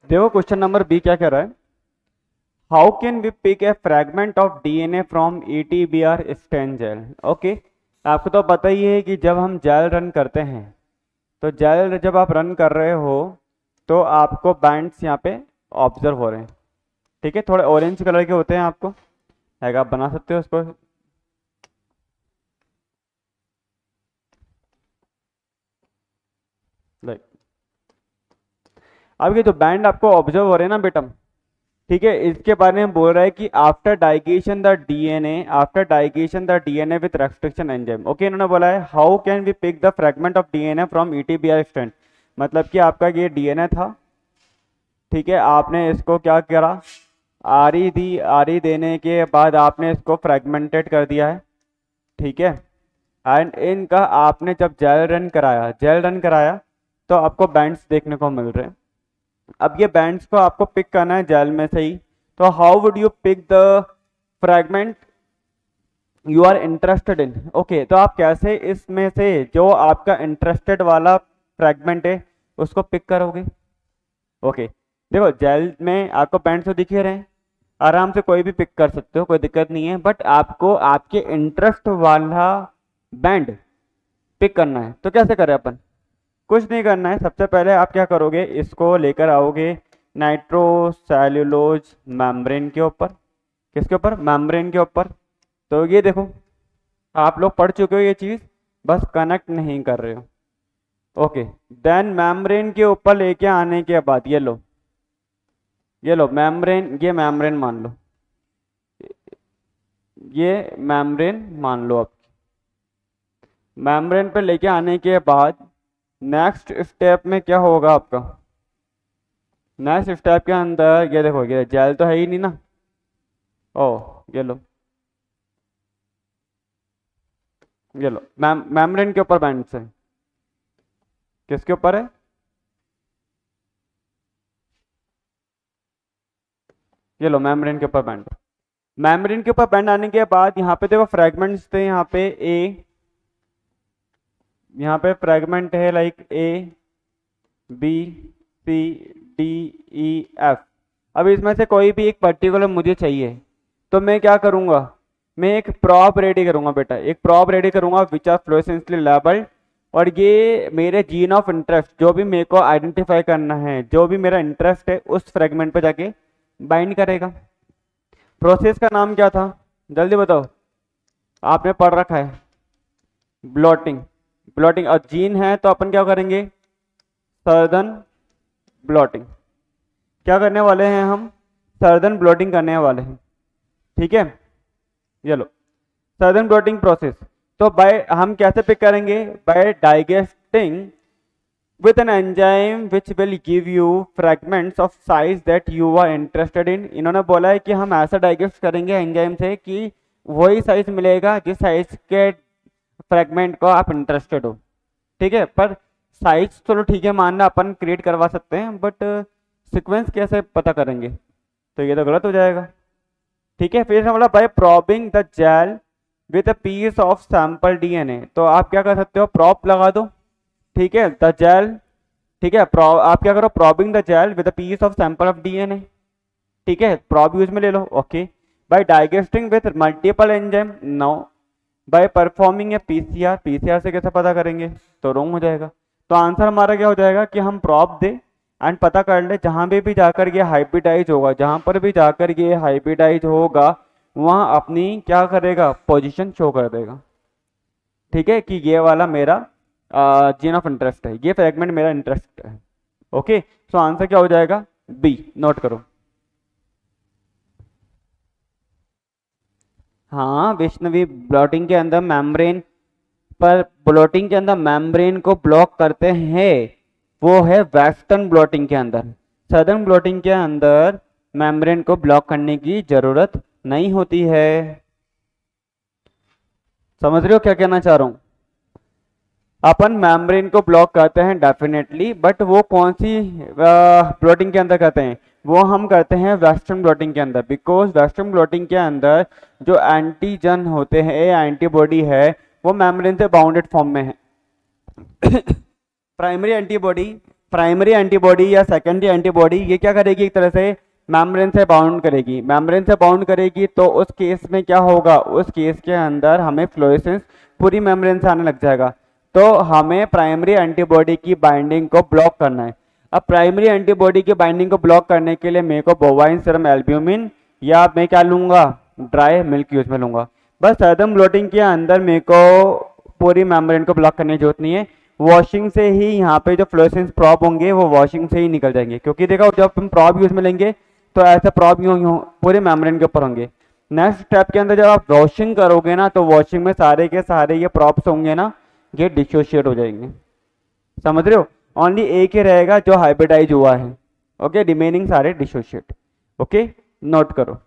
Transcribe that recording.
देखो question number B क्या कह रहा है। How can we pick a fragment of DNA from ETBR stain gel. Okay, आपको तो पता ही है कि जब हम जेल रन करते हैं तो जेल जब आप रन कर रहे हो तो आपको बैंड्स यहाँ पे ऑब्जर्व हो रहे हैं। ठीक है, थोड़े ऑरेंज कलर के होते हैं, आपको है, आप बना सकते हो उसको। लाइक अब ये जो बैंड आपको ऑब्जर्व हो रहे हैं ना बेटा, ठीक है, इसके बारे में बोल रहा है कि after digestion the DNA with restriction enzyme. Okay, इन्होंने बोला है how can we pick the fragment of DNA from ETBR strand. मतलब कि आपका ये डीएनए था, ठीक है, आपने इसको क्या करा, आरी देने के बाद आपने इसको फ्रेगमेंटेड कर दिया है। ठीक है, एंड इनका आपने जब जेल रन कराया तो आपको बैंड्स देखने को मिल रहे हैं। अब ये बैंड्स को आपको पिक करना है जेल में से ही। तो how would you pick the fragment you are interested in. Okay, तो आप कैसे इसमें से जो आपका इंटरेस्टेड वाला फ्रैगमेंट है उसको पिक करोगे। ओके, देखो जेल में आपको बैंड्स तो दिख ही रहे हैं, आराम से कोई भी पिक कर सकते हो, कोई दिक्कत नहीं है, बट आपको आपके इंटरेस्ट वाला बैंड पिक करना है। तो कैसे करें अपन, कुछ नहीं करना है। सबसे पहले आप क्या करोगे, इसको लेकर आओगे नाइट्रोसेल्यूलोज मेम्ब्रेन के ऊपर। किसके ऊपर, मेम्ब्रेन के ऊपर। तो ये देखो, आप लोग पढ़ चुके हो ये चीज, बस कनेक्ट नहीं कर रहे हो। ओके, देन मेम्ब्रेन के ऊपर लेके आने के बाद ये लो मेम्ब्रेन, ये मेम्ब्रेन मान लो, ये मेम्ब्रेन मान लो। अब मेम्ब्रेन पे लेके आने के बाद नेक्स्ट स्टेप में क्या होगा आपका, नेक्स्ट स्टेप के अंदर ये देखो, ये जेल तो है ही नहीं ना। ओ, ये लो, ये लो मेम्ब्रेन के ऊपर बैंड्स है। किसके ऊपर है, ये लो मेम्ब्रेन के ऊपर बैंड। मेम्ब्रेन के ऊपर बैंड आने के बाद यहाँ पे देखो फ्रैगमेंट्स थे, यहाँ पे ए, यहाँ पे फ्रैगमेंट है like A B C D E F. अब इसमें से कोई भी एक पर्टिकुलर मुझे चाहिए, तो मैं क्या करूंगा, मैं एक प्रॉप रेडी करूंगा बेटा, एक प्रॉप रेडी करूंगा विच आर फ्लोरेसेंसली लेबल्ड। और ये मेरे जीन ऑफ इंटरेस्ट जो भी मेरे को आइडेंटिफाई करना है, जो भी मेरा इंटरेस्ट है उस फ्रेगमेंट पे जाके बाइंड करेगा। प्रोसेस का नाम क्या था, जल्दी बताओ, आपने पढ़ रखा है, ब्लॉटिंग। ब्लॉटिंग और जीन है तो अपन क्या करेंगे, सर्दन ब्लॉटिंग। क्या करने वाले हैं हम, सर्दन ब्लॉटिंग करने वाले हैं। ठीक है, ये लो सर्दन ब्लॉटिंग प्रोसेस। तो बाय हम कैसे पिक करेंगे, by digesting with an enzyme which will give you fragments of size that you are interested in। इन्होंने बोला है कि हम ऐसा डाइजेस्ट करेंगे एंजाइम से कि वही साइज मिलेगा जिस साइज के फ्रेगमेंट को आप इंटरेस्टेड हो। ठीक है, पर साइज चलो ठीक है मानना अपन क्रिएट करवा सकते हैं, बट सीक्वेंस कैसे पता करेंगे, तो ये तो गलत हो जाएगा। ठीक है, फिर बोला by probing the gel with a piece of sample DNA. तो आप क्या कर सकते हो, प्रॉप लगा दो। ठीक है, द जेल, ठीक है, आप क्या करो, probing the gel with a piece of sample of DNA. ठीक है, प्रॉब यूज में ले लो। Okay, by digesting with multiple enzyme, no, by performing a PCR. PCR से कैसे पता करेंगे, तो रॉन्ग हो जाएगा। तो आंसर हमारा क्या हो जाएगा कि हम प्रॉप दे एंड पता कर ले, जहां भी जाकर ये हाइब्रिडाइज होगा, जहां पर भी जाकर ये हाइब्रिडाइज होगा वहां अपनी क्या करेगा, पोजीशन शो कर देगा। ठीक है, कि ये वाला मेरा जीन ऑफ इंटरेस्ट है, ये फ्रेगमेंट मेरा इंटरेस्ट है। ओके, सो आंसर क्या हो जाएगा, बी, नोट करो। हाँ वैष्णवी, ब्लॉटिंग के अंदर मेम्ब्रेन पर, ब्लॉटिंग के अंदर मेम्ब्रेन को ब्लॉक करते हैं वो है वेस्टर्न ब्लॉटिंग के अंदर। सदर्न ब्लॉटिंग के अंदर मेम्ब्रेन को ब्लॉक करने की जरूरत नहीं होती है। समझ रहे हो क्या कहना चाह रहा हूं, अपन मेम्ब्रेन को ब्लॉक करते हैं डेफिनेटली, बट वो कौन सी ब्लॉटिंग के अंदर करते हैं, वो हम करते हैं वेस्टर्न ब्लॉटिंग के अंदर। बिकॉज वेस्टर्न ब्लॉटिंग के अंदर जो एंटीजन होते हैं, एंटीबॉडी है, वो मेम्ब्रेन से बाउंडेड फॉर्म में है। प्राइमरी एंटीबॉडी प्राइमरी एंटीबॉडी या सेकेंडरी एंटीबॉडी ये क्या करेगी, एक तरह से मेम्ब्रेन से बाउंड करेगी। मेम्ब्रेन से बाउंड करेगी तो उस केस में क्या होगा, उस केस के अंदर हमें फ्लोरेसेंस पूरी मेम्ब्रेन से आने लग जाएगा। तो हमें प्राइमरी एंटीबॉडी की बाइंडिंग को ब्लॉक करना है। अब प्राइमरी एंटीबॉडी की बाइंडिंग को ब्लॉक करने के लिए मेरे को बोवाइन सीरम एल्ब्यूमिन या मैं क्या लूंगा, ड्राई मिल्क यूज में लूंगा। बस सर्दम ब्लोटिंग के अंदर मेरे को पूरी मेम्ब्रेन को ब्लॉक करने की जरूरत नहीं है। वॉशिंग से ही यहाँ पे जो फ्लोरेसेंस प्रॉब होंगे वो वॉशिंग से ही निकल जाएंगे, क्योंकि देखो जब हम प्रॉब यूज में लेंगे तो ऐसे प्रॉब यूं पूरे मेम्ब्रेन के ऊपर होंगे। नेक्स्ट स्टेप के अंदर जब आप वॉशिंग करोगे ना तो वॉशिंग में सारे के सारे ये प्रॉब्स होंगे ना, ये डिसोशिएट हो जाएंगे। समझ रहे हो, ओनली एक ही रहेगा जो हाइब्रिडाइज हुआ है। ओके, रिमेनिंग सारे डिसोशिएट। ओके, नोट करो।